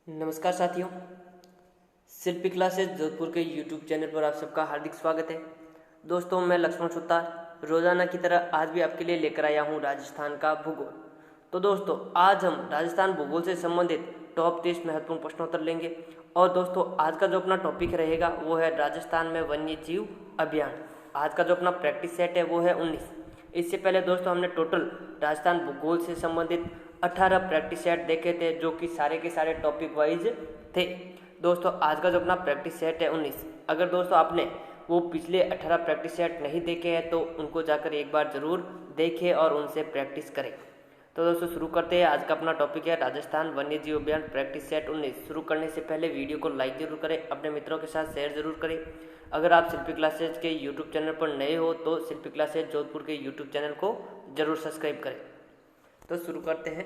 नमस्कार साथियों, शिल्पी क्लासेस जोधपुर के यूट्यूब चैनल पर आप सबका हार्दिक स्वागत है। दोस्तों, मैं लक्ष्मण सुतार रोजाना की तरह आज भी आपके लिए लेकर आया हूं राजस्थान का भूगोल। तो दोस्तों, आज हम राजस्थान भूगोल से संबंधित टॉप 30 महत्वपूर्ण प्रश्नोत्तर लेंगे। और दोस्तों, आज का जो अपना टॉपिक रहेगा वो है राजस्थान में वन्य जीव अभियान। आज का जो अपना प्रैक्टिस सेट है वो है 19। इससे पहले दोस्तों हमने टोटल राजस्थान भूगोल से संबंधित 18 प्रैक्टिस सेट देखे थे, जो कि सारे के सारे टॉपिक वाइज थे। दोस्तों, आज का जो अपना प्रैक्टिस सेट है 19। अगर दोस्तों आपने वो पिछले 18 प्रैक्टिस सेट नहीं देखे हैं तो उनको जाकर एक बार ज़रूर देखें और उनसे प्रैक्टिस करें। तो दोस्तों शुरू करते हैं। आज का अपना टॉपिक है राजस्थान वन्य जीव अभियान प्रैक्टिस सेट 19। शुरू करने से पहले वीडियो को लाइक जरूर करें, अपने मित्रों के साथ शेयर जरूर करें। अगर आप शिल्पी क्लासेज के यूट्यूब चैनल पर नए हो तो शिल्पी क्लासेज जोधपुर के यूट्यूब चैनल को जरूर सब्सक्राइब करें। तो शुरू करते हैं।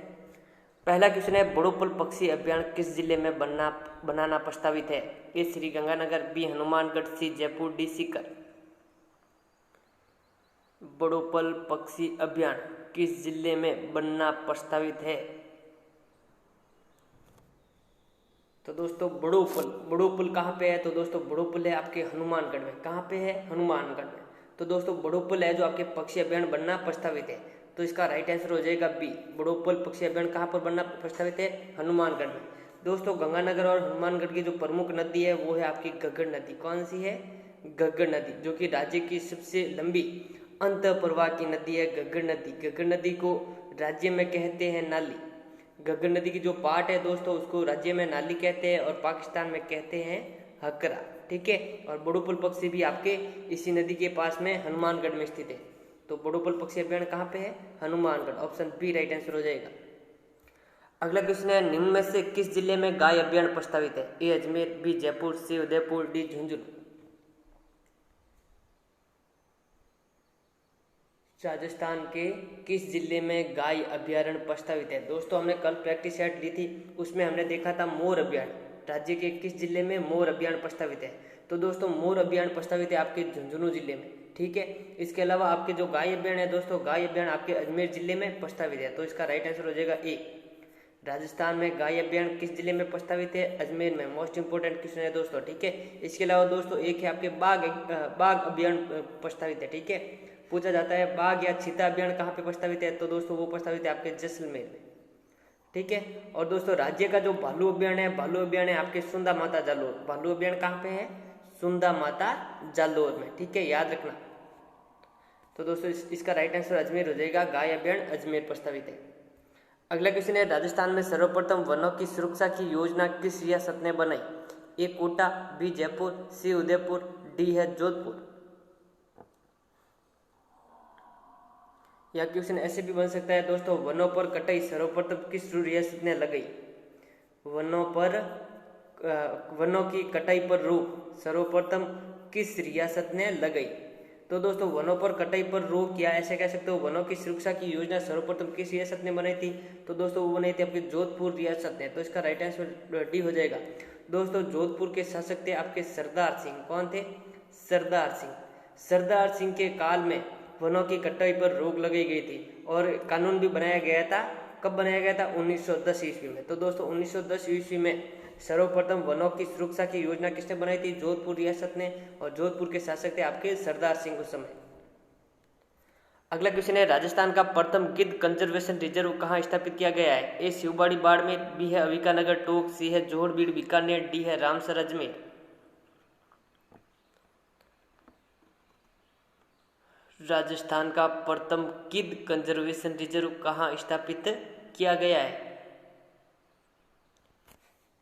पहला क्वेश्चन है, बड़ोपल पक्षी अभियान किस जिले में बनाना प्रस्तावित है? ए श्री गंगानगर, बी हनुमानगढ़, सी जयपुर, डी सीकर। बड़ोपल पक्षी अभियान किस जिले में बनना प्रस्तावित है? तो दोस्तों बड़ोपल कहाँ पे है? तो दोस्तों बड़ोपल है आपके हनुमानगढ़ में। कहाँ पे है? हनुमानगढ़ में। तो दोस्तों बड़ोपल है जो आपके पक्षी अभियान बनना प्रस्तावित है। तो इसका राइट आंसर हो जाएगा बी। बड़ोपल पक्षी अभियान कहाँ पर बनना प्रस्तावित है? हनुमानगढ़ में। दोस्तों गंगानगर और हनुमानगढ़ की जो प्रमुख नदी है वो है आपकी घग्गर नदी। कौन सी है? घग्गर नदी, जो कि राज्य की सबसे लंबी अंत प्रवाह की नदी है घग्गर नदी। घग्गर नदी को राज्य में कहते हैं नाली। घग्गर नदी की जो पार्ट है दोस्तों उसको राज्य में नाली कहते हैं और पाकिस्तान में कहते हैं हकरा। ठीक है। और बड़ोपल पक्षी भी आपके इसी नदी के पास में हनुमानगढ़ में स्थित है। तो बड़ोपल पक्षी अभियान कहाँ पे है? Hanumangarh. Option B right answer हो जाएगा। अगला क्वेश्चन है, निम्न में से किस जिले में गाय अभियान प्रस्तावित है? ए अजमेर, बी जयपुर, सी उदयपुर, डी झुंझुनू। राजस्थान के किस जिले में गाय अभ्यारण्य प्रस्तावित है? दोस्तों हमने कल प्रैक्टिस सेट ली थी, उसमें हमने देखा था मोर अभियान। राज्य के किस जिले में मोर अभियान प्रस्तावित है? तो दोस्तों मोर अभियान प्रस्तावित है आपके झुंझुनू जिले में। ठीक है। इसके अलावा आपके जो गाय अभियान है दोस्तों, गाय अभियान आपके अजमेर जिले में प्रस्तावित है। तो इसका राइट आंसर हो जाएगा ए। राजस्थान में गाय अभियान किस जिले में प्रस्तावित है? अजमेर में। मोस्ट इंपोर्टेंट क्वेश्चन है दोस्तों। ठीक है। इसके अलावा दोस्तों एक है आपके बाघ अभियान प्रस्तावित है। ठीक है। पूछा जाता है बाघ या चीता अभियान कहाँ पे प्रस्तावित है? तो दोस्तों वो प्रस्तावित है आपके जैसलमेर में। ठीक है। और दोस्तों राज्य का जो भालू अभियान है, भालू अभियान है आपके सुंदा माता जालोर। भालू अभियान कहाँ पे है? सुंदा माता जालोर में। ठीक है, याद रखना। तो दोस्तों इसका राइट आंसर अजमेर हो जाएगा। गाय अभियान अजमेर प्रस्तावित है। अगला क्वेश्चन है, राजस्थान में सर्वप्रथम वनों की सुरक्षा की योजना किस रियासत ने बनाई? ए कोटा, बी जयपुर, सी उदयपुर, डी है जोधपुर। यह क्वेश्चन ऐसे भी बन सकता है दोस्तों, वनों पर कटाई सर्वप्रथम किस रियासत ने लगाई? वनों की कटाई पर रोक सर्वप्रथम किस रियासत ने लगाई? तो दोस्तों वनों पर कटाई पर रोक, या ऐसे कह सकते हो वनों की सुरक्षा की योजना सर्वप्रथम किस रियासत ने बनाई थी? तो दोस्तों वो बनाई थी आपकी जोधपुर रियासत ने। तो इसका राइट आंसर डी हो जाएगा। दोस्तों जोधपुर के शासक थे आपके सरदार सिंह। कौन थे? सरदार सिंह। सरदार सिंह के काल में वनों की कटाई पर रोक लगाई गई थी और कानून भी बनाया गया था। कब बनाया गया था? 1910 ईस्वी में। तो दोस्तों 1910 ईस्वी में सर्वप्रथम वनों की सुरक्षा की योजना किसने बनाई थी? जोधपुर रियासत ने। और जोधपुर के शासक थे आपके सरदार सिंह उस समय। अगला क्वेश्चन है, राजस्थान का प्रथम गिद्ध कंजर्वेशन रिजर्व कहाँ स्थापित किया गया है? ए शिवबाड़ी बाड़मेर, बी है अविकानगर टोक, सी है जोहड़बीड़ बीकानेर, डी है रामसर अजमेर। राजस्थान का प्रथम गिद्ध कंजर्वेशन रिजर्व कहाँ स्थापित किया गया है?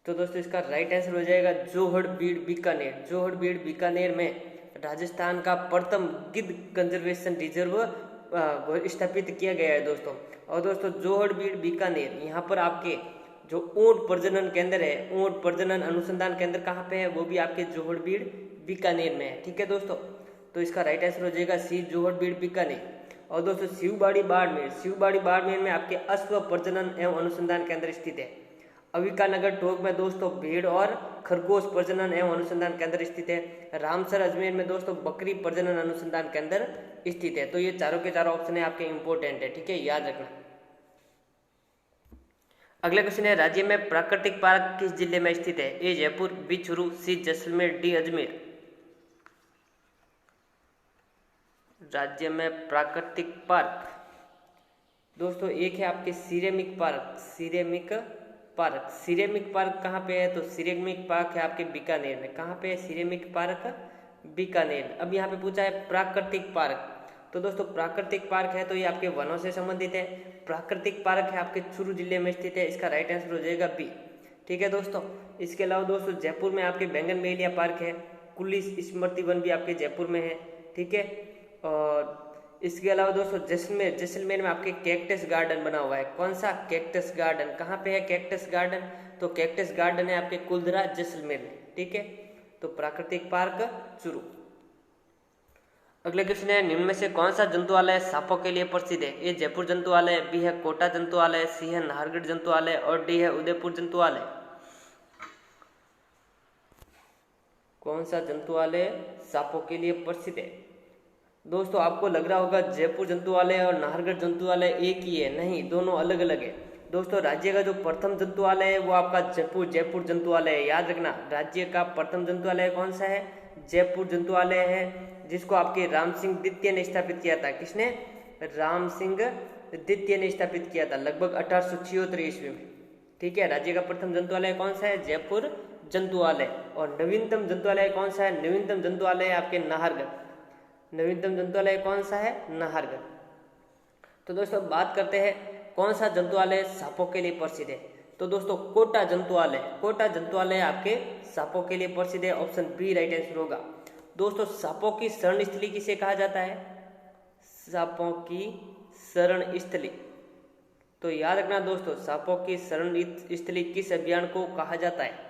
तो दोस्तों इसका राइट आंसर हो जाएगा जोहड़बीड़ बीकानेर। जोहड़बीड़ बीकानेर में राजस्थान का प्रथम गिद्ध कंजर्वेशन रिजर्व स्थापित किया गया है दोस्तों। और दोस्तों जोहड़बीड़ बीकानेर, यहाँ पर आपके जो ऊंट प्रजनन केंद्र है, ऊंट प्रजनन अनुसंधान केंद्र कहाँ पे है? वो भी आपके जोहड़बीड़ बीकानेर में है। ठीक है दोस्तों। तो इसका राइट आंसर हो जाएगा सी, जोहड़बीड़ बीकानेर। और दोस्तों शिवबाड़ी बाड़मेर में आपके अश्व प्रजनन एवं अनुसंधान केंद्र स्थित है। अविकानगर टोक में दोस्तों भेड़ और खरगोश प्रजनन एवं अनुसंधान केंद्र स्थित है। रामसर अजमेर में दोस्तों बकरी प्रजनन अनुसंधान केंद्र स्थित है। तो ये चारों के चारों ऑप्शन है आपके इंपोर्टेंट है। ठीक है, याद रखना। अगला क्वेश्चन है, राज्य में प्राकृतिक पार्क किस जिले में स्थित है? ए जयपुर, बी चूरू, सी जैसलमेर, डी अजमेर। राज्य में प्राकृतिक पार्क दोस्तों एक है आपके सिरेमिक पार्क। सिरेमिक पार्क कहाँ पे है? तो सिरेमिक पार्क है आपके बीकानेर में। कहाँ पे है सिरेमिक पार्क? बीकानेर। अब यहाँ पे पूछा है प्राकृतिक पार्क, तो दोस्तों प्राकृतिक पार्क है तो ये आपके वनों से संबंधित है। प्राकृतिक पार्क है आपके चूरू जिले में स्थित है। इसका राइट आंसर हो जाएगा बी। ठीक है दोस्तों। इसके अलावा दोस्तों जयपुर में आपके बैंगन मेलिया पार्क है। कुल्ली स्मृति वन भी आपके जयपुर में है। ठीक है। और इसके अलावा दोस्तों जैसलमेर में आपके कैक्टस गार्डन बना हुआ है। कौन सा? Cactus garden. कहाँ पे है कैक्टस गार्डन? तो कैक्टस गार्डन है आपके कुलधरा जैसलमेर में। ठीक है। तो प्राकृतिक पार्क चूरू। अगले क्वेश्चन है, निम्न में से कौन सा जंतुआलय सांपों के लिए प्रसिद्ध है? ए जयपुर जंतुआलय, बी है कोटा जंतुआलय, सी है नाहरगढ़ जंतुआलय और डी है उदयपुर जंतुआलय। कौन सा जंतुआलय सांपों के लिए प्रसिद्ध है? दोस्तों आपको लग रहा होगा जयपुर जंतुआलय और नाहरगढ़ जंतुआलय एक ही है। नहीं, दोनों अलग अलग है। दोस्तों राज्य का जो प्रथम जंतुआलय है वो आपका जयपुर जंतुआलय है। याद रखना, राज्य का प्रथम जंतुआलय कौन सा है? जयपुर जंतुआलय है, जिसको आपके राम सिंह द्वितीय ने स्थापित किया था। किसने? राम सिंह द्वितीय ने स्थापित किया था लगभग 1876 ईस्वी में। ठीक है। राज्य का प्रथम जंतुआलय कौन सा है? जयपुर जंतुआलय। और नवीनतम जंतुआलय कौन सा है? नवीनतम जंतुआलय आपके नाहरगढ़। नवीनतम जंतुआलय कौन सा है? नाहरगढ़। तो दोस्तों बात करते हैं कौन सा जंतुआलय सांपों के लिए प्रसिद्ध है? तो दोस्तों कोटा जंतुआलय आपके सांपों के लिए प्रसिद्ध है। ऑप्शन बी राइट आंसर होगा। दोस्तों सांपों की शरण स्थली किसे कहा जाता है? सांपों की शरण स्थली। तो याद रखना दोस्तों, सांपों की शरण स्थली किस अभियान को कहा जाता है?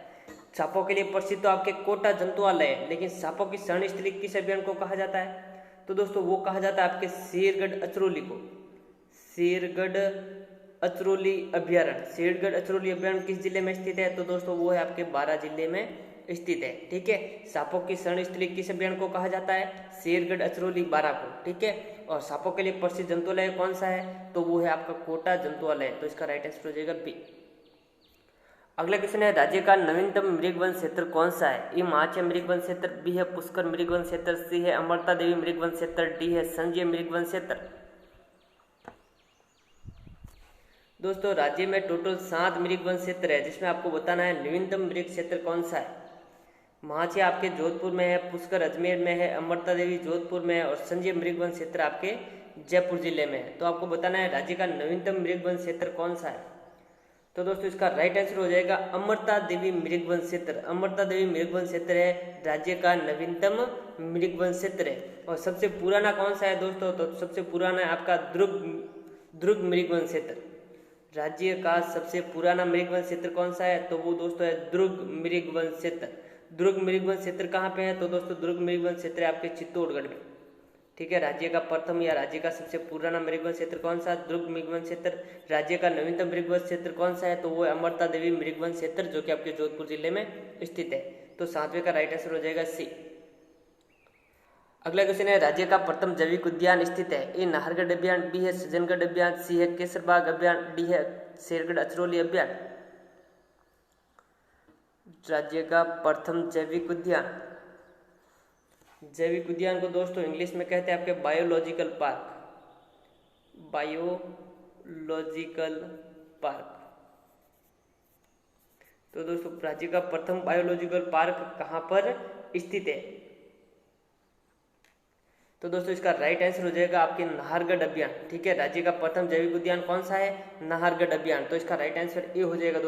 सांपों के लिए प्रसिद्ध तो आपके कोटा जंतुआलय है, लेकिन सांपों की शरण स्थली किस अभियान को कहा जाता है? तो दोस्तों वो कहा जाता है आपके शेरगढ़ अचरौली को। शेरगढ़ अचरौली अभ्यारण्य। शेरगढ़ अचरौली अभ्यारण्य किस जिले में स्थित है? तो दोस्तों वो है आपके बारां जिले में स्थित है। ठीक है। सांपों की शरण स्थली किस अभ्यारण्य को कहा जाता है? शेरगढ़ अचरौली बारां को। ठीक है। और सांपों के लिए प्रसिद्ध जंतुआलय कौन सा है? तो वो है आपका कोटा जंतुआलय। तो इसका राइट आंसर हो जाएगा बी। अगला क्वेश्चन है, राज्य का नवीनतम मृगवन क्षेत्र कौन सा है? ए माच मृगवन क्षेत्र, बी है पुष्कर मृगवन क्षेत्र, सी है अमृता देवी मृगवन क्षेत्र, डी है संजय मृगवन क्षेत्र। दोस्तों राज्य में टोटल 7 मृगवन क्षेत्र है, जिसमें आपको बताना है नवीनतम मृग क्षेत्र कौन सा है। माचे आपके जोधपुर में है, पुष्कर अजमेर में है, अमृता देवी जोधपुर में है और संजय मृगवन क्षेत्र आपके जयपुर जिले में है। तो आपको बताना है राज्य का नवीनतम मृगवन क्षेत्र कौन सा है। तो दोस्तों इसका राइट आंसर हो जाएगा अमृता देवी मृगवन क्षेत्र। अमृता देवी मृगवन क्षेत्र है राज्य का नवीनतम मृगवन क्षेत्र है। और सबसे पुराना कौन सा है दोस्तों? तो सबसे पुराना है आपका दुर्ग मृगवन क्षेत्र। राज्य का सबसे पुराना मृगवन क्षेत्र कौन सा है? तो वो दोस्तों है दुर्ग मृगवन क्षेत्र। दुर्ग मृगवन क्षेत्र कहाँ पे है? तो दोस्तों दुर्ग मृगवन क्षेत्र है आपके चित्तौड़गढ़ में। ठीक है। राज्य का प्रथम या राज्य का सबसे पुराना मृगवन क्षेत्र कौन सा? दुर्ग मृगवन क्षेत्र। राज्य का नवीनतम मृगवन क्षेत्र कौन सा है? तो वो है अमृता देवी मृगवन क्षेत्र, जो कि आपके जोधपुर जिले में स्थित है। तो 7वें का राइट आंसर हो जाएगा सी। अगला क्वेश्चन है, राज्य का प्रथम जैविक उद्यान स्थित है। ए नाहरगढ़ अभियान, बी है सज्जनगढ़ अभियान, सी है केसरबाग अभियान, डी है शेरगढ़ अचरौली अभियान। राज्य का प्रथम जैविक उद्यान को दोस्तों इंग्लिश में कहते हैं आपके बायोलॉजिकल पार्क। तो दोस्तों राज्य का प्रथम बायोलॉजिकल पार्क कहां पर स्थित है? तो दोस्तों इसका राइट आंसर हो जाएगा आपके नाहरगढ़ अभियान। ठीक है। राज्य का प्रथम जैविक उद्यान कौन सा है? नाहरगढ़ अभियान। तो इसका राइट आंसर ए हो जाएगा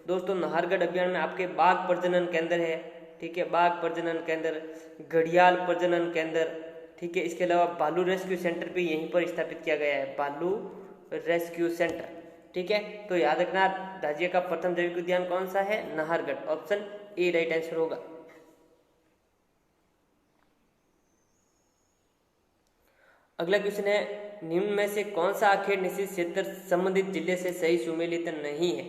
दोस्तों नाहरगढ़ अभियान में आपके बाघ प्रजनन केंद्र है। ठीक है। बाघ प्रजनन केंद्र, घड़ियाल प्रजनन केंद्र। ठीक है। इसके अलावा भालू रेस्क्यू सेंटर भी यहीं पर स्थापित किया गया है, भालू रेस्क्यू सेंटर। ठीक है। तो याद रखना राज्य का प्रथम जैविक उद्यान कौन सा है? Nahargarh. Option A right answer होगा। अगला क्वेश्चन है, निम्न में से कौन सा आखेट निश्चित क्षेत्र संबंधित जिले से सही सुमेलित नहीं है?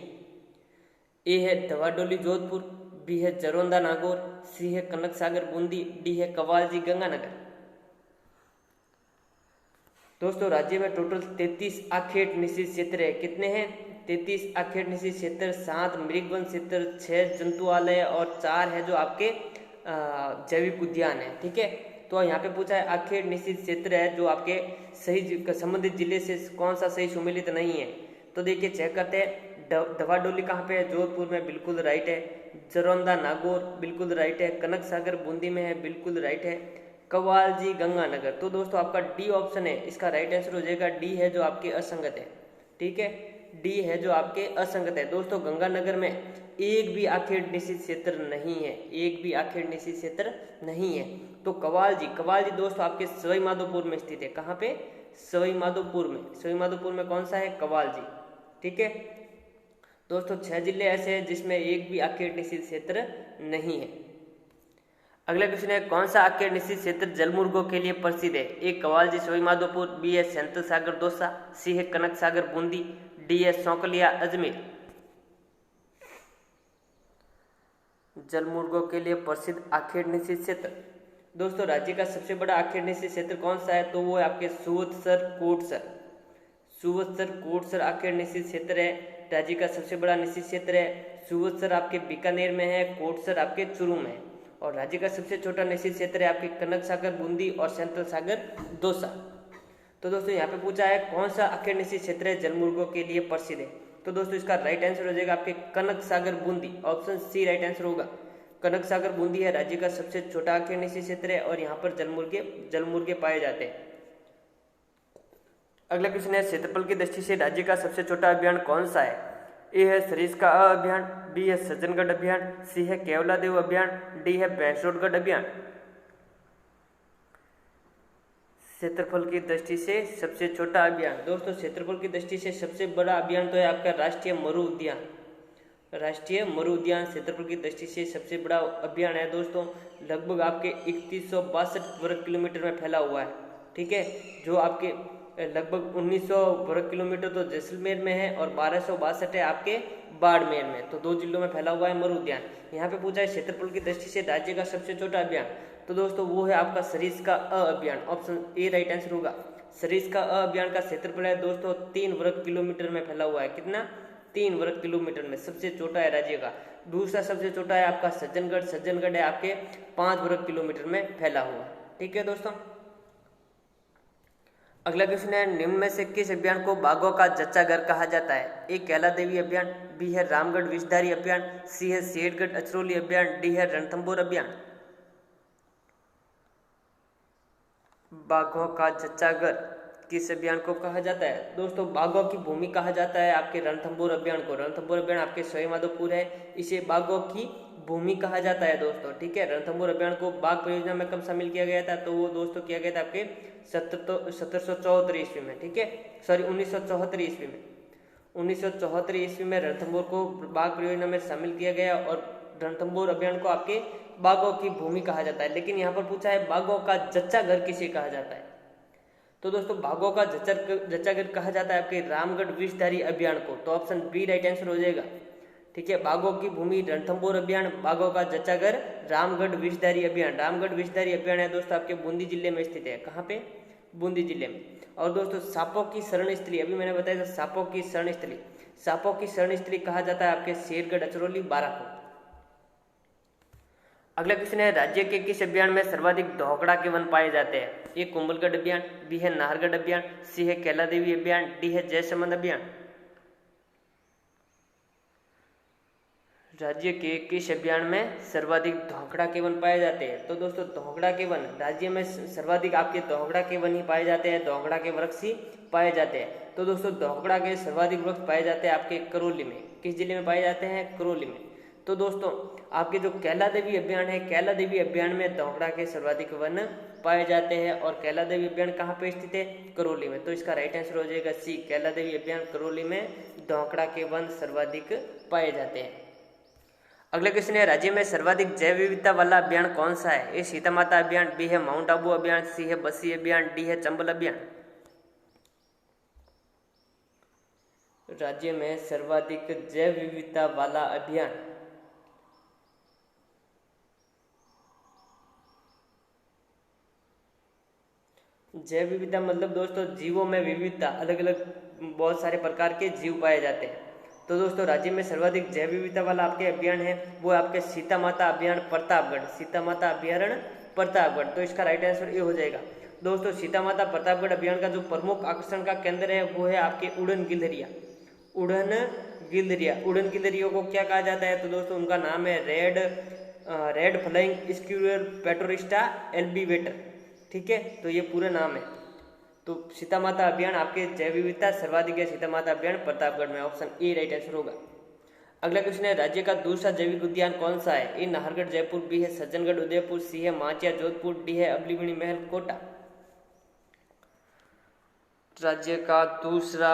ए है धवाडोली जोधपुर, बी है जरोंदा नागौर, सी है कनक सागर बूंदी, डी है कवालजी गंगानगर। दोस्तों राज्य में टोटल 33 आखेट निश्चित क्षेत्र है। कितने हैं? 33 आखेट निषिद्ध क्षेत्र, 7 मृगवन क्षेत्र, 6 जंतुआलय और 4 है जो आपके जैविक उद्यान है। ठीक है, तो यहाँ पे पूछा है आखेट निषिद्ध क्षेत्र है जो आपके सही संबंधित जिले से कौन सा सही सुमेलित नहीं है। तो देखिए चेक करते हैं। दवाडोली कहाँ पे है? जोधपुर में, बिल्कुल राइट है। जरौंदा नागौर बिल्कुल राइट है। कनक सागर बूंदी में है, बिल्कुल राइट है। कवालजी गंगानगर, तो दोस्तों आपका डी ऑप्शन है इसका राइट आंसर हो जाएगा। डी है जो आपके असंगत है। ठीक है, डी है जो आपके असंगत है। दोस्तों गंगानगर में एक भी आखेट निषिद्ध क्षेत्र नहीं है, एक भी आखेट निषिद्ध क्षेत्र नहीं है। तो कवालजी दोस्तों आपके सवाई माधोपुर में स्थित है। कहाँ पे? सवाई माधोपुर में। सवाई माधोपुर में कौन सा है? कवालजी। ठीक है दोस्तों, 6 जिले ऐसे हैं जिसमें एक भी आखेट निषिद्ध क्षेत्र नहीं है। अगला क्वेश्चन है कौन सा आखेट निषिद्ध क्षेत्र जलमुर्गों के लिए प्रसिद्ध है? ए कवालजी सवाई माधोपुर, बी है सेंथल सागर दौसा, सी है कनक सागर बूंदी, डी है सौकलिया अजमेर। जलमुर्गों के लिए प्रसिद्ध आखेट निषिद्ध क्षेत्र, दोस्तों राज्य का सबसे बड़ा आखेट निषिद्ध क्षेत्र कौन सा है? तो वो है आपके सुवत्सर कोटसर। सुवत्सर कोटसर आखेट निषिद्ध क्षेत्र है, राज्य का सबसे बड़ा निषिद्ध क्षेत्र है। सुवत्सर आपके बीकानेर में है, कोटसर आपके चुरू में है। और राज्य का सबसे छोटा निषिद्ध क्षेत्र है आपके कनक सागर बूंदी और सेंथल सागर दौसा। तो दोस्तों यहाँ पे पूछा है कौन सा आखेट निषिद्ध क्षेत्र है जलमुर्गों के लिए प्रसिद्ध है? तो दोस्तों इसका राइट आंसर हो जाएगा आपके Kanak Sagar Bundi, option C right answer होगा। कनक सागर बूंदी है राज्य का सबसे छोटा आखेट निषिद्ध क्षेत्र है और यहाँ पर जलमुर्गे पाए जाते हैं। अगला क्वेश्चन है क्षेत्रफल की दृष्टि से राज्य का सबसे छोटा अभियान कौन सा है? ए है सरिस्का अभियान, बी है सज्जनगढ़ अभियान, सी है केवलादेव अभियान, डी है भैंसरोडगढ़ अभियान। क्षेत्रफल की दृष्टि से सबसे छोटा अभियान, दोस्तों क्षेत्रफल की दृष्टि से सबसे बड़ा अभियान तो है आपका राष्ट्रीय मरु उद्यान। राष्ट्रीय मरु उद्यान क्षेत्रफल की दृष्टि से सबसे बड़ा अभियान है दोस्तों। लगभग आपके 3162 वर्ग किलोमीटर में फैला हुआ है। ठीक है, जो आपके लगभग 1900 वर्ग किलोमीटर तो जैसलमेर में है और 1262 है आपके बाड़मेर में। तो 2 जिलों में फैला हुआ है मरु उद्यान। यहाँ पे पूछा है क्षेत्रफल की दृष्टि से राज्य का सबसे छोटा अभियान, तो दोस्तों वो है आपका सरिस्का अभियान, ऑप्शन ए राइट आंसर होगा। सरिस्का अभियान का क्षेत्रफल है दोस्तों 3 वर्ग किलोमीटर में फैला हुआ है। कितना? 3 वर्ग किलोमीटर में सबसे छोटा है राज्य का। दूसरा सबसे छोटा है आपका सज्जनगढ़, सज्जनगढ़ है आपके 5 वर्ग किलोमीटर में फैला हुआ। ठीक है दोस्तों, अगला क्वेश्चन है निम्न में से किस अभियान को बाघों का जच्चा घर कहा जाता है? ए कैला देवी अभियान, बी है रामगढ़ विषधारी अभियान, सी है शेरगढ़ अचरौली अभियान, डी है रणथंभौर अभियान। बाघों का जच्चा घर किस अभियान को कहा जाता है? दोस्तों बाघों की भूमि कहा जाता है आपके रणथंभौर अभियान को। रणथंभौर अभियान आपके सवाई माधोपुर है, इसे बाघों की भूमि कहा जाता है दोस्तों। ठीक है, रणथंभौर अभियान को बाघ परियोजना में कब शामिल किया गया था? तो वो दोस्तों किया गया था आपके 1774 ईस्वी में। ठीक है, सॉरी 1974 ईस्वी में। 1974 ईस्वी में रणथंभौर को बाघ परियोजना में शामिल किया गया और रणथंभौर अभियान को आपके बाघों की भूमि कहा जाता है। लेकिन यहाँ पर पूछा है बाघों का जच्चा घर किसे कहा जाता है? तो दोस्तों बाघों का जच्चा घर कहा जाता है आपके रामगढ़ विषधारी अभियान को। तो ऑप्शन बी राइट आंसर हो जाएगा। ठीक है, बाघों की भूमि रणथंभौर अभियान, बाघों का जच्चा घर रामगढ़ विषधारी अभियान। रामगढ़ विषधारी अभियान है दोस्तों आपके बूंदी जिले में स्थित है। कहाँ पे? बूंदी जिले में। और दोस्तों सांपों की शरण स्थली, अभी मैंने बताया था सांपों की शरण स्थली, सांपों की शरण स्थली कहा जाता है आपके शेरगढ़ अचरौली बाराकोट। अगला क्वेश्चन है राज्य के किस अभियान में सर्वाधिक दोहकड़ा के वन पाए जाते हैं? ए कुंभलगढ़ अभियान, बी है नाहरगढ़ अभियान, सी है कैला देवी अभियान, डी है जयसमंद अभियान। राज्य के किस अभियान में सर्वाधिक दोहकड़ा के वन पाए जाते हैं? तो दोस्तों दोहकड़ा के वन राज्य में सर्वाधिक आपके दोहकड़ा के वन ही पाए जाते हैं, दोहकड़ा के वृक्ष ही पाए जाते हैं। तो दोस्तों दोहकड़ा के सर्वाधिक वृक्ष पाए जाते हैं आपके करौली में। किस जिले में पाए जाते हैं? करौली में। तो दोस्तों आपके जो कैला देवी अभियान है, कैला देवी अभियान में दोहकड़ा के सर्वाधिक वन पाए जाते हैं और कैला देवी अभियान कहाँ पे स्थित है? करौली में। तो इसका राइट आंसर हो जाएगा सी, कैला देवी अभियान करौली में दोहकड़ा के वन सर्वाधिक पाए जाते हैं। अगला क्वेश्चन है राज्य में सर्वाधिक जैव विविधता वाला अभियान कौन सा है? ए सीता माता अभियान, बी है माउंट आबू अभियान, सी है बस्सी अभियान, डी है चंबल अभियान। राज्य में सर्वाधिक जैव विविधता वाला अभियान, जैव विविधता मतलब दोस्तों जीवों में विविधता, अलग अलग बहुत सारे प्रकार के जीव पाए जाते हैं। तो दोस्तों राज्य में सर्वाधिक जैव विविधता वाला आपके अभियान है वो आपके सीता माता अभियान प्रतापगढ़, सीता माता अभ्यारण्य प्रतापगढ़। तो इसका राइट आंसर ये हो जाएगा। दोस्तों सीता माता प्रतापगढ़ अभियान का जो प्रमुख आकर्षण का केंद्र है वो है आपके उड़न गिलहरियां। उड़न गिलहरियों को क्या कहा जाता है? तो दोस्तों उनका नाम है रेड फ्लाइंग स्क्यूरर पेटोरिस्टा एल्बिवेटर। ठीक है, तो ये पूरा नाम है। तो सीता माता अभियान आपके जैव विविधता सर्वाधिक है सीता माता अभियान प्रतापगढ़ में, ऑप्शन ए राइट आंसर होगा। अगला क्वेश्चन है राज्य का दूसरा जैविक उद्यान कौन सा है? ए नाहरगढ़ जयपुर, बी है सज्जनगढ़ उदयपुर, सी है माचिया जोधपुर, डी है अबलीमणि महल कोटा। राज्य का दूसरा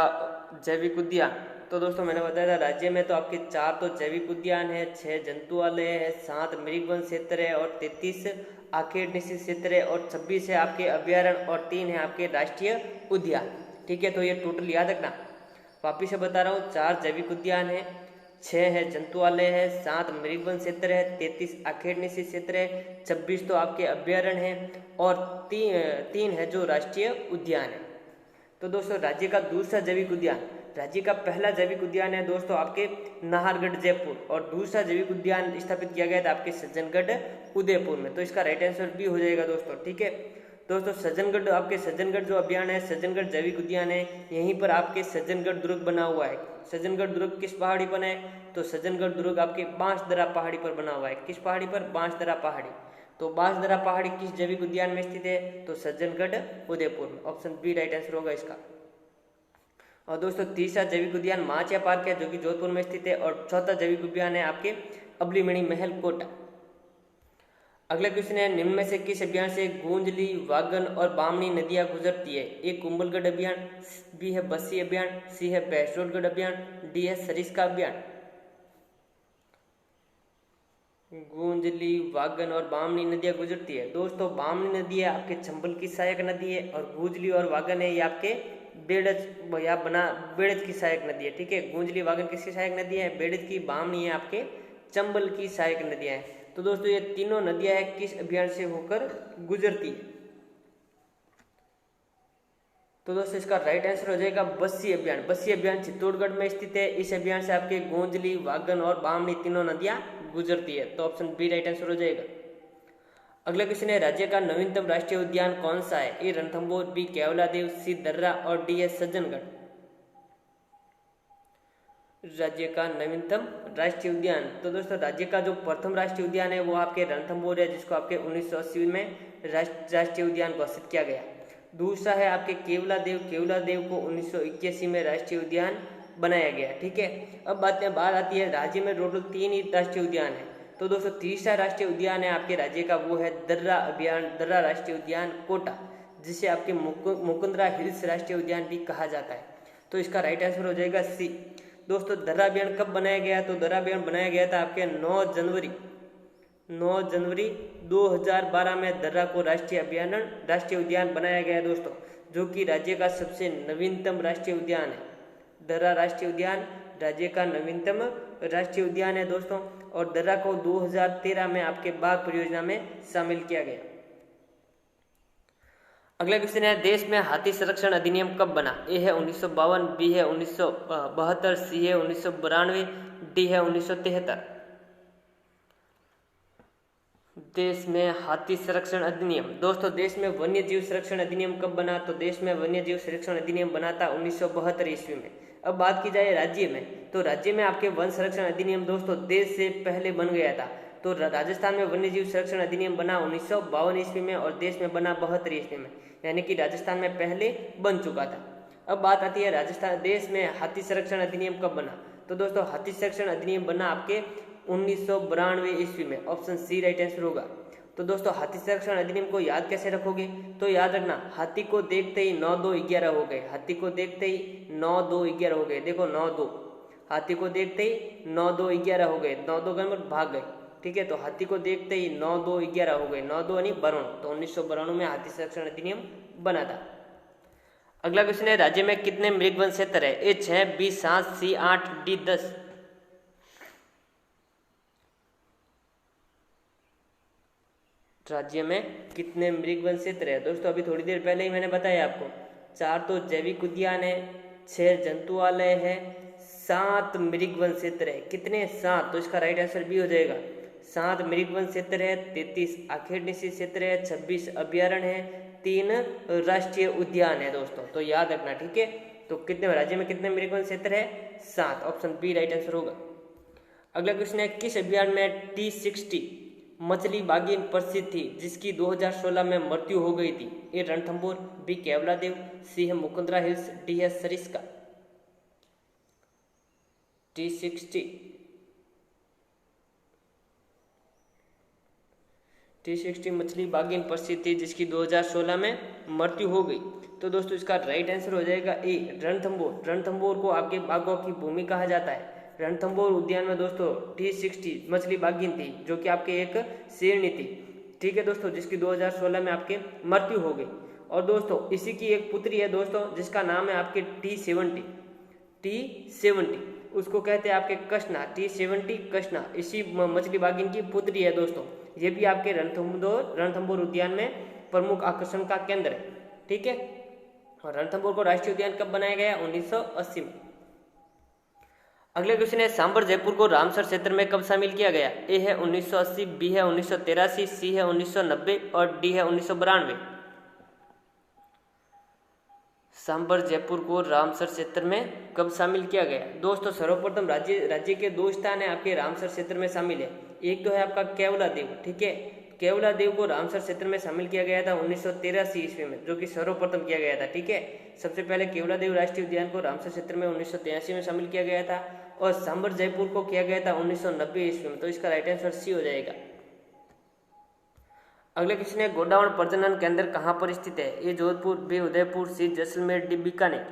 जैविक उद्यान, तो दोस्तों मैंने बताया था राज्य में तो आपके 4 तो जैविक उद्यान है, 6 जंतुआलय है, 7 मृगवन क्षेत्र है और 33 आखेट निश्चित क्षेत्र है और 26 है आपके अभ्यारण्य और 3 है आपके राष्ट्रीय उद्यान। ठीक है, तो ये टोटल याद रखना। वापिस से बता रहा हूँ, 4 जैविक उद्यान है, 6 है जंतुआलय है, 7 मृगवन क्षेत्र है, 33 आखेट निश्चित क्षेत्र है, 26 तो आपके अभ्यारण्य है और 3 है जो राष्ट्रीय उद्यान है। तो दोस्तों राज्य का दूसरा जैविक उद्यान, राज्य का पहला जैविक उद्यान है दोस्तों आपके नाहरगढ़ जयपुर और दूसरा जैविक उद्यान स्थापित किया गया था आपके सज्जनगढ़ उदयपुर में। तो इसका राइट आंसर बी हो जाएगा दोस्तों। ठीक है दोस्तों, सज्जनगढ़ जो अभियान है, सज्जनगढ़ जैविक उद्यान है, यहीं पर आपके सज्जनगढ़ दुर्ग बना हुआ है। सज्जनगढ़ दुर्ग किस पहाड़ी पर है? तो सज्जनगढ़ दुर्ग आपके बांसदरा पहाड़ी पर बना हुआ है। किस पहाड़ी पर? बांसदरा पहाड़ी। तो बांसदरा पहाड़ी किस जैविक उद्यान में स्थित है? तो सज्जनगढ़ उदयपुर में, ऑप्शन बी राइट आंसर होगा इसका। और दोस्तों तीसरा जैविक उद्यान माचिया पार्क है जो कि जोधपुर में स्थित है और चौथा जैविक उद्यान है आपके अबलीमणि महल कोटा। अगला क्वेश्चन है निम्न में से किस अभियान से गूंजली, वागन और बामनी नदियां गुजरती है? ए कुंभलगढ़ अभियान, बी है बस्सी अभियान, सी है बहसोडगढ़ अभियान, डी है सरिस्का अभियान। गूंजली, वागन और बामनी नदियां गुजरती है। दोस्तों बामनी नदी है आपके चंबल की सहायक नदी है और गूंजली और वागन है ये आपके बेड़ज की सहायक नदी है। ठीक है, गूंजली वागन किसकी सहायक नदी है? बेड़ज की। बामनी है आपके चंबल की सहायक नदियां हैं। तो दोस्तों ये तीनों नदियां है किस अभियान से होकर गुजरती है? तो दोस्तों इसका राइट आंसर हो जाएगा बस्सी अभियान। बस्सी अभियान चित्तौड़गढ़ में स्थित है। इस अभियान से आपके गूंजली, वागन और बामनी तीनों नदियां गुजरती है। तो ऑप्शन बी राइट आंसर हो जाएगा। अगला क्वेश्चन है राज्य का नवीनतम राष्ट्रीय उद्यान कौन सा है? ए रणथंभौर, बी केवलादेव, सी दर्रा और डी है सज्जनगढ़। राज्य का नवीनतम राष्ट्रीय उद्यान, तो दोस्तों राज्य का जो प्रथम राष्ट्रीय उद्यान है वो आपके रणथंभौर है जिसको आपके 1980 में राष्ट्रीय उद्यान घोषित किया गया। दूसरा है आपके केवलादेव को 1981 में राष्ट्रीय उद्यान बनाया गया। ठीक है, अब बात आती है राज्य में टोटल 3 ही राष्ट्रीय उद्यान है। तो दोस्तों तीसरा राष्ट्रीय उद्यान है आपके राज्य का वो है दर्रा राष्ट्रीय उद्यान कोटा, जिसे आपके मुकुंदरा हिल्स राष्ट्रीय उद्यान भी कहा जाता है। तो इसका राइट आंसर हो जाएगा सी। दोस्तों दर्रा अभियान कब बनाया गया? तो दर्रा अभियान बनाया गया था आपके 9 जनवरी 2012 में दर्रा को राष्ट्रीय उद्यान बनाया गया दोस्तों, जो कि राज्य का सबसे नवीनतम राष्ट्रीय उद्यान है। दर्रा राष्ट्रीय उद्यान राज्य का नवीनतम राष्ट्रीय उद्यान है दोस्तों और दर्रा को 2013 में आपके बाघ परियोजना में शामिल किया गया। अगला क्वेश्चन है देश में हाथी संरक्षण अधिनियम कब बना? ए है 1952, बी है 1972, सी है 1992, डी है 1973। देश में हाथी संरक्षण अधिनियम, दोस्तों देश में वन्य जीव संरक्षण अधिनियम कब बना? तो देश में वन्य जीव संरक्षण अधिनियम बना था 1972 ईस्वी में। अब बात की जाए राज्य में, तो राज्य में आपके वन संरक्षण अधिनियम दोस्तों देश से पहले बन गया था। तो राजस्थान में वन्य जीव संरक्षण अधिनियम बना 1952 ईस्वी में और देश में बना 72 ईस्वी में, यानी कि राजस्थान में पहले बन चुका था। अब बात आती है राजस्थान देश में हाथी संरक्षण अधिनियम कब बना? तो दोस्तों हाथी संरक्षण अधिनियम बना आपके 1992 ईस्वी में, ऑप्शन सी राइट आंसर होगा। तो दोस्तों हाथी संरक्षण अधिनियम को याद कैसे रखोगे? तो याद रखना हाथी को देखते ही 9-2-11 हो गए। हाथी को देखते ही 9-2-11 हो गए। देखो 9-2, हाथी को देखते ही 9-2-11 हो गए। 9-2 गए भाग गए। ठीक है, तो हाथी को देखते ही 9-2-11 हो गए। 9-2 यानी 92। तो 1992 में हाथी संरक्षण अधिनियम बना था। अगला क्वेश्चन है राज्य में कितने मृगवन क्षेत्र है? ए 6, बी 7, सी 8, डी 10। राज्य में कितने मृगवन क्षेत्र है? दोस्तों अभी थोड़ी देर पहले ही मैंने बताया आपको, 4 तो जैविक उद्यान है, 6 जंतुआलय है, 7 मृगवन क्षेत्र है। कितने? 7। तो इसका राइट आंसर बी हो जाएगा। 7 मृगवन क्षेत्र है, 33 आखेट निषेध क्षेत्र है, 26 अभ्यारण्य है, 3 राष्ट्रीय उद्यान है दोस्तों। तो याद रखना, ठीक है। तो कितने राज्य में कितने मृगवन क्षेत्र है? 7। ऑप्शन बी राइट आंसर होगा। अगला क्वेश्चन है, किस अभियान में T60 मछली बागिन प्रसिद्ध थी जिसकी 2016 में मृत्यु हो गई थी? ए रणथंभौर, बी केवलादेव, सी है मुकुंदरा हिल्स, डी है सरिस्का। T60 मछली बागिन प्रसिद्ध थी जिसकी 2016 में मृत्यु हो गई। तो दोस्तों इसका राइट आंसर हो जाएगा ए रणथंभौर। रणथंभौर को आपके बाघों की भूमि कहा जाता है। रणथंभौर उद्यान में दोस्तों T60 मछली बागिन थी जो कि आपके एक शेरनी थी, ठीक है दोस्तों, जिसकी 2016 में आपके मृत्यु हो गई। और दोस्तों इसी की एक पुत्री है दोस्तों जिसका नाम है आपके T70, उसको कहते हैं आपके कृष्णा। T70 कृष्णा इसी मछली बागिन की पुत्री है दोस्तों। ये भी आपके रणथंभौर उद्यान में प्रमुख आकर्षण का केंद्र है, ठीक है। और रणथंभौर को राष्ट्रीय उद्यान कब बनाया गया? 1980 में। अगले क्वेश्चन है, सांबर जयपुर को रामसर क्षेत्र में कब शामिल किया गया? ए है 1980, बी है 1983, सी है 1990 और डी है 1992। सांबर जयपुर को रामसर क्षेत्र में कब शामिल किया गया? दोस्तों सर्वप्रथम राज्य के 2 स्थान है आपके रामसर क्षेत्र में शामिल है। एक तो है आपका केवलादेव, ठीक है। केवलादेव को रामसर क्षेत्र में शामिल किया गया था 1983 ईस्वी में, जो कि सर्वप्रथम किया गया था, ठीक है। सबसे पहले केवलादेव राष्ट्रीय उद्यान को रामसर क्षेत्र में 1983 में शामिल किया गया था और सांबर जयपुर को किया गया था 1990 ईस्वी में। तो इसका राइट आंसर सी हो जाएगा। अगले क्वेश्चन है, गोडावण प्रजनन केंद्र कहाँ पर स्थित है? ए जोधपुर, बी उदयपुर, सी जैसलमेर, डी बीकानेर।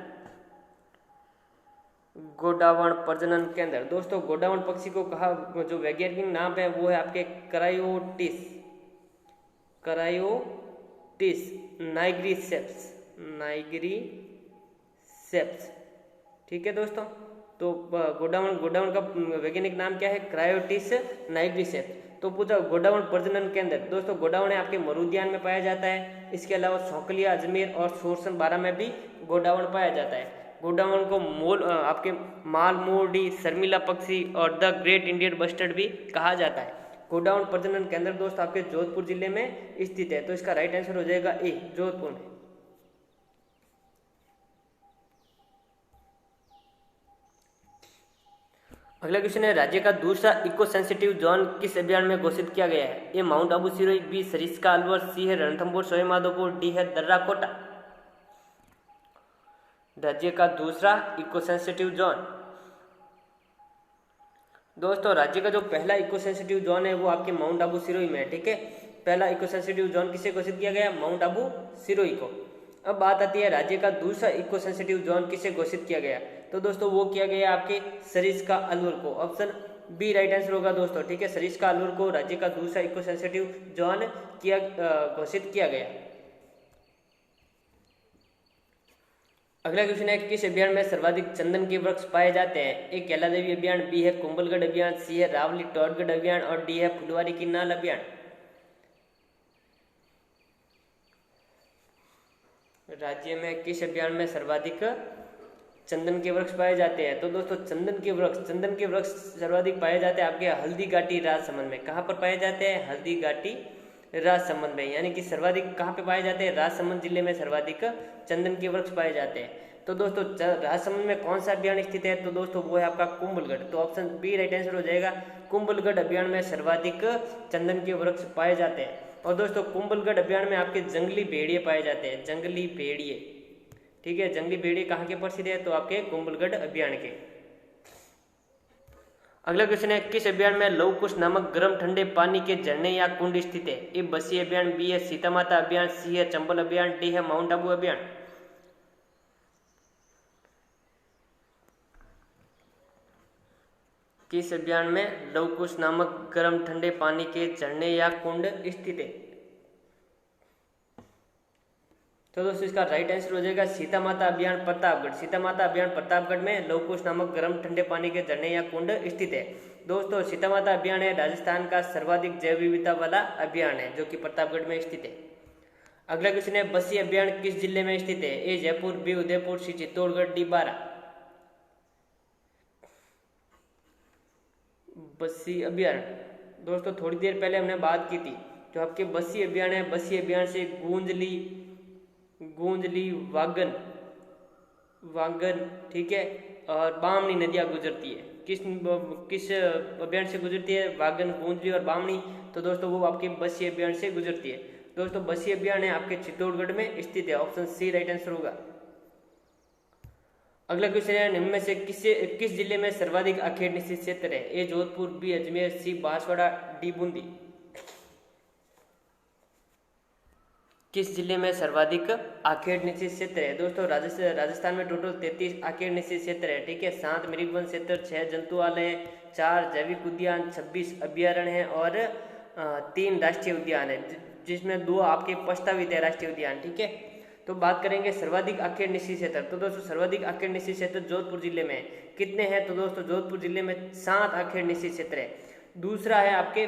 गोडावण प्रजनन केंद्र दोस्तों गोडावण पक्षी को कहा, जो वैज्ञानिक नाम है वो है आपके करायोटिस नाइग्रीसेप्स, ठीक है दोस्तों। तो गोडावण का वैज्ञानिक नाम क्या है? क्रायोटिस नाइग्रीसेप्स। तो पूछा गोडावण प्रजनन केंद्र, दोस्तों गोडावण आपके मरुद्यान में पाया जाता है। इसके अलावा सौकलिया, अजमेर और सोरसन बारा में भी गोडावण पाया जाता है। गोडावण को आपके मालमोडी, शर्मिला पक्षी और द ग्रेट इंडियन बस्टर्ड भी कहा जाता है। गोडावण प्रजनन केंद्र दोस्त आपके जोधपुर जिले में स्थित है। तो इसका राइट आंसर हो जाएगा ए जोधपुर में। अगला क्वेश्चन है, राज्य का दूसरा इको सेंसिटिव जोन किस अभियान में घोषित किया गया है? ए माउंट आबू सिरोही, बी सरिस्का अलवर, सी है रणथंभौर सवाई माधोपुर, डी है दर्रा कोटा। राज्य का दूसरा इको सेंसिटिव जोन दोस्तों राज्य का जो पहला इको सेंसिटिव जोन है वो आपके माउंट आबू सिरोही में है, ठीक है। पहला इको सेंसिटिव जोन किसे घोषित किया गया? माउंट आबू सिरोही को। अब बात आती है राज्य का दूसरा इको सेंसिटिव जोन किसे घोषित किया गया? तो दोस्तों वो किया गया आपके सरिस्का अलवर को। ऑप्शन बी राइट आंसर होगा दोस्तों, ठीक है। सरिस्का अलवर को राज्य का दूसरा इको सेंसिटिव जोन घोषित किया गया। अगला क्वेश्चन है, किस अभियान में सर्वाधिक चंदन के वृक्ष पाए जाते हैं? ए कैलादेवी अभियान, बी है कुंभलगढ़ अभियान, सी है रावली टॉडगढ़ अभियान और डी है फुलवारी की नाल अभियान। राज्य में किस अभियान में सर्वाधिक चंदन के वृक्ष पाए जाते हैं? तो दोस्तों चंदन के वृक्ष सर्वाधिक पाए जाते हैं आपके हल्दी घाटी राजसमंद में। कहाँ पर पाए जाते हैं? हल्दी घाटी राजसमंद में, यानी कि सर्वाधिक कहाँ पे पाए जाते हैं? राजसमंद जिले में सर्वाधिक चंदन के वृक्ष पाए जाते हैं। तो दोस्तों राजसमंद में कौन सा अभियान स्थित है? तो दोस्तों वो है आपका कुंभलगढ़। तो ऑप्शन बी राइट आंसर हो जाएगा। कुंभलगढ़ अभियान में सर्वाधिक चंदन के वृक्ष पाए जाते हैं। और दोस्तों कुंभलगढ़ अभियान में आपके जंगली भेड़िए पाए जाते हैं, जंगली भेड़िए, ठीक है। जंगली भेड़िए कहाँ के प्रसिद्ध है? तो आपके कुंभलगढ़ अभियान के। अगला क्वेश्चन है, किस अभियान में लव कुश नामक गर्म ठंडे पानी के झरने या कुंड स्थित है? ए बसी अभियान, बी है सीता माता अभियान, सी है चंबल अभियान, डी है माउंट आबू अभियान। किस अभियान में लव कुश नामक गर्म ठंडे पानी के झरने या कुंड स्थित है? तो दोस्तों इसका राइट आंसर हो जाएगा सीता माता अभियान प्रतापगढ़। सीता माता अभियान प्रतापगढ़ में लव कुश नामक गर्म ठंडे पानी के झरने या कुंड स्थित है। दोस्तों सीता माता अभियान है राजस्थान का सर्वाधिक जैव विविधता वाला अभियान है जो कि प्रतापगढ़ में स्थित है। अगला क्वेश्चन है, बसी अभियान किस जिले में स्थित है? ए जयपुर, बी उदयपुर, सी चित्तौड़गढ़, डी बारा। बस्सी अभ्यारण्य। दोस्तों थोड़ी देर पहले हमने बात की थी, जो आपके बस्सी अभ्यारण्य है, बस्सी अभ्यारण्य से गूंजली वागन ठीक है, और बामनी नदियाँ गुजरती है। किस अभ्यारण्य से गुजरती है? वागन, गूंजली और बामनी। तो दोस्तों वो आपके बस्सी अभ्यारण्य से गुजरती है। दोस्तों बस्सी अभ्यारण्य आपके चित्तौड़गढ़ में स्थित है, ऑप्शन सी राइट आंसर होगा। अगला क्वेश्चन है, निम्न में से किस जिले में सर्वाधिक आखेट निश्चित क्षेत्र है? ए जोधपुर, बी अजमेर, सी बांसवाड़ा, डी बूंदी। किस जिले में सर्वाधिक आखेट निश्चित क्षेत्र है? दोस्तों राजस्थान में टोटल 33 आखेट निश्चित क्षेत्र है, ठीक है। 7 मृगवन क्षेत्र, 6 जंतुआलय, 4 जैविक उद्यान, 26 अभ्यारण्य है और 3 राष्ट्रीय उद्यान है, जिसमें 2 आपके प्रस्तावित है राष्ट्रीय उद्यान, ठीक है। तो बात करेंगे सर्वाधिक आखेट निश्चित क्षेत्र। तो दोस्तों सर्वाधिक आखेट निश्चित क्षेत्र जोधपुर जिले में कितने हैं? तो दोस्तों जोधपुर जिले में 7 आखेट निश्चित क्षेत्र है। दूसरा है आपके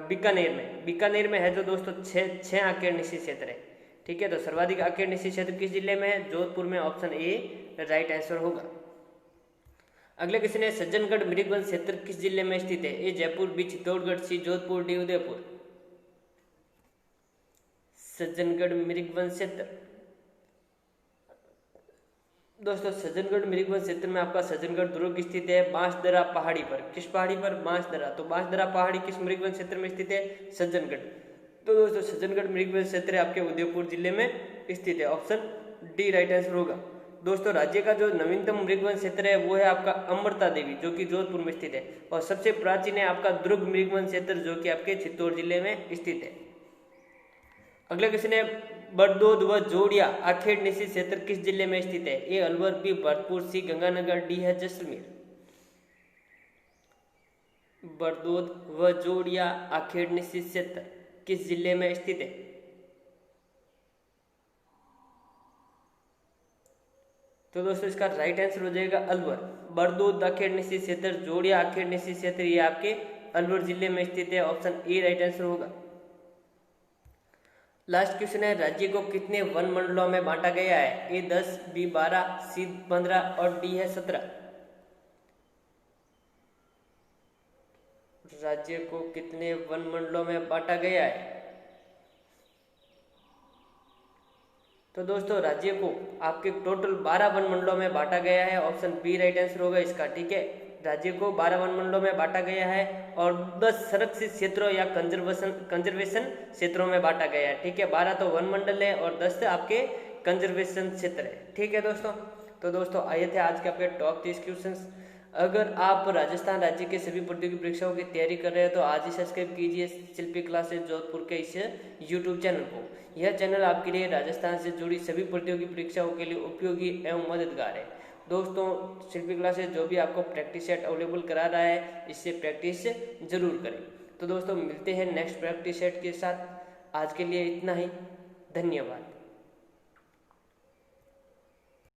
बीकानेर में है जो दोस्तों 6 आखेट निश्चित क्षेत्र है, ठीक है। तो सर्वाधिक आखेट निश्चित क्षेत्र किस जिले में है? जोधपुर में, ऑप्शन ए राइट आंसर होगा। अगले क्वेश्चन है, सज्जनगढ़ मृगवन क्षेत्र किस जिले में स्थित है? ए जयपुर, बी चित्तौड़गढ़, सी जोधपुर, डी उदयपुर। सज्जनगढ़ मृगवन क्षेत्र, दोस्तों सज्जनगढ़ मृगवन क्षेत्र में आपका सज्जनगढ़ दुर्ग स्थित है, बांसदरा पहाड़ी पर। किस पहाड़ी पर? बांसदरा। तो बांसदरा पहाड़ी किस मृगवन क्षेत्र में स्थित है? सज्जनगढ़। तो दोस्तों सज्जनगढ़ मृगवन क्षेत्र आपके उदयपुर जिले में स्थित है, ऑप्शन डी राइट आंसर होगा। दोस्तों राज्य का जो नवीनतम मृगवन क्षेत्र है वो है आपका अमृता देवी, जो कि जोधपुर में स्थित है, और सबसे प्राचीन है आपका दुर्ग मृगवन क्षेत्र, जो कि आपके चित्तौड़ जिले में स्थित है। अगला क्वेश्चन है, बरदोद व जोड़िया आखेट निश्चित क्षेत्र किस जिले में स्थित है? ए अलवर, बी भरतपुर, सी गंगानगर, डी है जैसलमेर। बरदोद व जोड़िया आखेट निश्चित क्षेत्र किस जिले में स्थित है? तो दोस्तों इसका राइट आंसर हो जाएगा अलवर। बरदोद आखेट निश्चित क्षेत्र, जोड़िया आखेट निश्चित क्षेत्र, ये आपके अलवर जिले में स्थित है, ऑप्शन ए राइट आंसर होगा। लास्ट क्वेश्चन है, राज्य को कितने वन मंडलों में बांटा गया है? ए 10, बी 12, सी 15 और डी है 17। राज्य को कितने वन मंडलों में बांटा गया है? तो दोस्तों राज्य को आपके टोटल 12 वन मंडलों में बांटा गया है, ऑप्शन बी राइट आंसर होगा इसका, ठीक है। राज्य को 12 वन मंडलों में बांटा गया है और 10 संरक्षित क्षेत्रों या कंजर्वेशन क्षेत्रों में बांटा गया है, ठीक है। 12 तो वन मंडल है और 10 आपके कंजर्वेशन क्षेत्र है, ठीक है दोस्तों। तो दोस्तों आए थे आज के आपके टॉप 30 क्वेश्चंस। अगर आप राजस्थान राज्य के सभी प्रतियोगी परीक्षाओं की तैयारी कर रहे हैं तो आज ही सब्सक्राइब कीजिए शिल्पी क्लासेस जोधपुर के इस यूट्यूब चैनल को। यह चैनल आपके लिए राजस्थान से जुड़ी सभी प्रतियोगी परीक्षाओं के लिए उपयोगी एवं मददगार है। दोस्तों शिल्पी क्लासेस जो भी आपको प्रैक्टिस सेट अवेलेबल करा रहा है, इससे प्रैक्टिस जरूर करें। तो दोस्तों मिलते हैं नेक्स्ट प्रैक्टिस सेट के साथ। आज के लिए इतना ही, धन्यवाद।